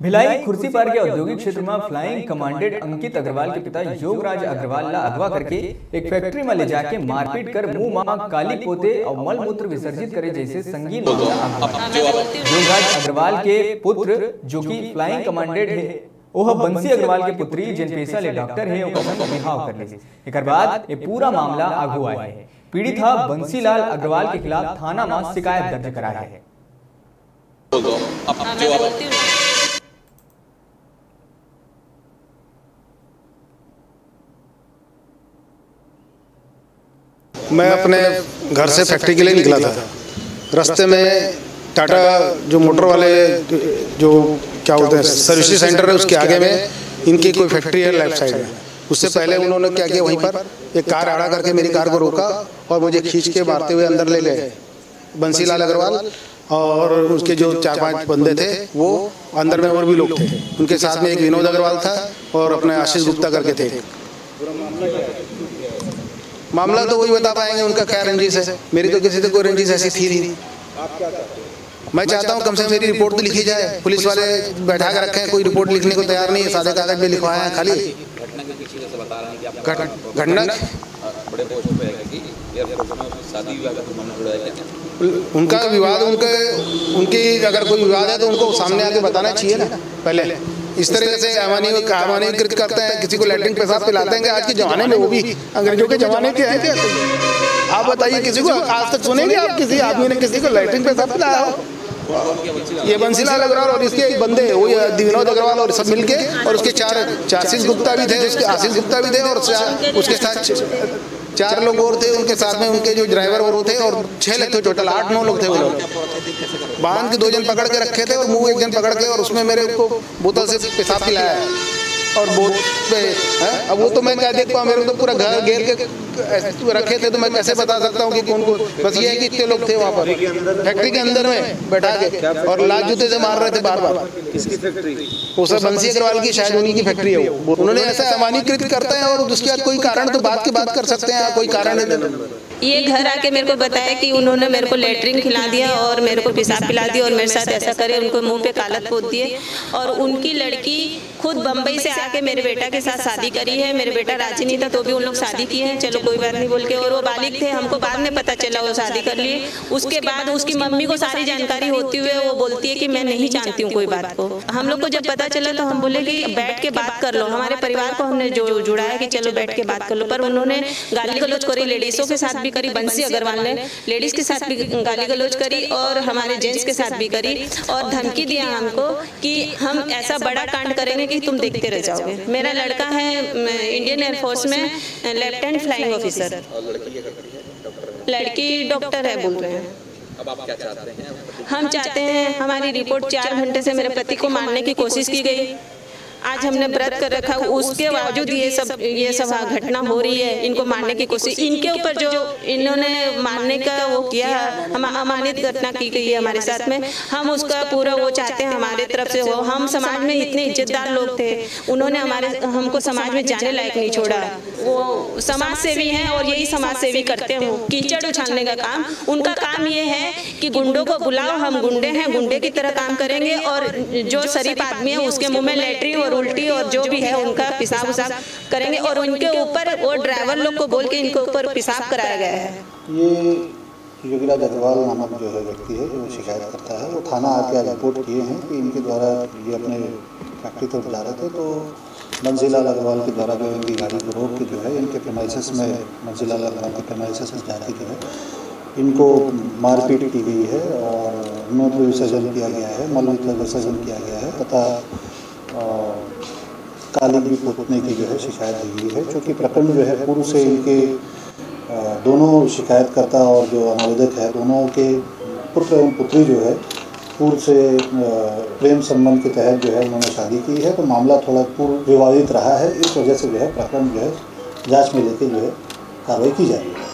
भिलाई खुर्सीपार के औद्योगिक क्षेत्र में फ्लाइंग कमांडेंट अंकित अग्रवाल के पिता योगराज अग्रवाल ला अगवा करके एक फैक्ट्री में ले जाके मारपीट कर मुंह में काली पोते और मल मूत्र विसर्जित करे जैसे संगीन योगराज अग्रवाल के पुत्र जो कि फ्लाइंग कमांडेंट है वह बंसी अग्रवाल के पुत्री जिन पेशा ले डॉक्टर है बिहाव कर ले। एक बाद ये पूरा मामला आगू आया है। पीड़ित बंसीलाल अग्रवाल के खिलाफ थाना में शिकायत दर्ज करा है। मैं अपने घर से फैक्ट्री के लिए निकला था। रास्ते में टाटा जो मोटर वाले जो क्या बोलते हैं सर्विस सेंटर है उसके आगे में इनकी कोई फैक्ट्री है लेफ्ट साइड में। उससे पहले उन्होंने क्या किया, वहीं पर एक कार आड़ा करके मेरी कार को रोका और मुझे खींच के मारते हुए अंदर ले गए। बंसीलाल अग्रवाल और उसके जो 4-5 बंदे थे वो अंदर में और भी लोग थे। उनके साथ में एक विनोद अग्रवाल था और अपने आशीष गुप्ता करके थे। मामला तो वही बता पाएंगे उनका क्या रंजिश है। मेरी तो किसी से कोई रंजिश ऐसी थी नहीं। मैं चाहता हूँ कम से कम मेरी रिपोर्ट तो लिखी जाए। पुलिस वाले बैठा कर रखे हैं, कोई रिपोर्ट लिखने को तैयार नहीं है। सादे कागज में लिखवाया है खाली। घटना उनका विवाद उनकी अगर कोई विवाद है तो उनको सामने आके बताना चाहिए ना। पहले इस तरह से अमानवीकृत करते हैं, किसी को लैट्रिन पेशाब पिलाते हैं। आज के जमाने में, वो भी अंग्रेजों के जमाने के हैं। आप बताइए, किसी को आज तक सुनेंगे आप किसी आदमी ने किसी को लैट्रिन पेशाब पिलाया हो? ये बंसीलाल अग्रवाल और इसके एक बंदे वो विनोद अग्रवाल और सब मिलके, और उसके चार आशीष गुप्ता भी थे, उसके आशीष गुप्ता भी थे और उसके साथ 4 लोग और थे। उनके साथ में उनके जो ड्राइवर और थे और 6 लोग थे। टोटल 8-9 लोग थे। वो लोग बांध के 2 जन पकड़ के रखे थे और मुंह 1 जन पकड़ के, और उसमें मेरे को बोतल से पेशाब पिलाया और बोत पे है। अब वो तो मैं क्या देख पाऊँ, मेरे तो पूरा घर घेर के रखे थे, तो मैं कैसे बता सकता हूँ कि कौन को। बस ये है कि इतने लोग थे वहाँ पर फैक्ट्री के अंदर में बैठा के, और लात जूते से मार रहे थे बार-बार। वो सब बंसी अग्रवाल की, शायद उन्हीं की फैक्ट्री है वो। उन्होंने ऐसा अमानवीकृत करते हैं और उसके बाद कोई कारण तो बात की बात कर सकते हैं, कोई कारण नहीं। ये घर आके मेरे को बताया कि उन्होंने मेरे को लैट्रिन खिला दिया और मेरे को पेशाब पिला दिया और मेरे साथ ऐसा करे, उनको मुंह पे कालत पोत दिए। और उनकी लड़की खुद बम्बई से आके मेरे बेटा के साथ शादी करी है। मेरे बेटा राजी नहीं था तो भी उन लोग शादी किए हैं, चलो कोई बात नहीं बोल के। और वो बालिग थे, हमको बाद में पता चला वो शादी कर लिए। उसके बाद उसकी मम्मी को सारी जानकारी होती हुए वो बोलती है कि मैं नहीं जानती हूँ कोई बात को। हम लोग को जब पता चला तो हम बोले कि बैठ के बात कर लो। हमारे परिवार को हमने जो जुड़ाया कि चलो बैठ के बात कर लो, पर उन्होंने गाली गलौज करी, लेडीजों के साथ भी करी। बंसी अग्रवाल ने लेडीज के साथ भी गाली गलौज करी और हमारे जेंट्स के साथ भी करी, और धमकी दिया हमको कि हम ऐसा बड़ा कांड करेंगे कि तुम देखते रह जाओगे। मेरा लड़का है इंडियन एयरफोर्स में लेफ्टिनेंट फ्लाइंग ऑफिसर, लड़की डॉक्टर है बोल रहे हैं। अब आप क्या चाहते हैं? हम चाहते हैं हमारी रिपोर्ट 4 घंटे से मेरे पति को मारने की कोशिश की गई। आज हमने व्रत कर रखा, उसके बावजूद ये सब घटना हो रही है। इनको मारने की कोशिश, इनके ऊपर जो इन्होंने मारने का वो किया, हम अमानित घटना की गई है हमारे साथ में। हम उसका पूरा वो चाहते हैं हमारे तरफ से हो। हम समाज में इतने इज्जतदार लोग थे, उन्होंने हमको समाज में जाने लायक नहीं छोड़ा। वो समाज सेवी हैं और यही समाज सेवी करते हैं। कीचड़ उछालने का काम उनका काम ये है कि गुंडों को बुलाओ, हम गुंडे हैं, गुंडे की तरह काम करेंगे। और जो शरीफ आदमी है उसके मुँह में लैट्रिन उल्टी और जो भी है उनका पेशाब उसाब करेंगे। और उनके ऊपर वो ड्राइवर लोग को बोल के इनके ऊपर पेशाब कराया गया है। ये योगराज अग्रवाल नामक जो है व्यक्ति है जो शिकायत करता है, वो थाना आके रिपोर्ट किए हैं कि इनके द्वारा ये अपने फैक्ट्री तरफ जा रहे थे तो बंसीलाल अग्रवाल के द्वारा जो इनकी गाड़ी को रोक के जो है इनके प्रेमाइसेस में, बंसीलाल अग्रवाल के प्रेमाइसेस में जाके जो है इनको मारपीट की गई है और मूत्र विसर्जन किया गया है, मलमूत्र विसर्जन किया गया है तथा काली भी पोतने की जो है शिकायत दी गई है। चूँकि प्रकरण जो है पूर्व से इनके दोनों शिकायतकर्ता और जो आवेदक है दोनों के पुत्र एवं पुत्री जो है पूर्व से प्रेम संबंध के तहत जो है उन्होंने शादी की है, तो मामला थोड़ा पूर्व विवादित रहा है। इस वजह से जो है प्रकरण जो है जांच में लेके जो है कार्रवाई की जाएगी।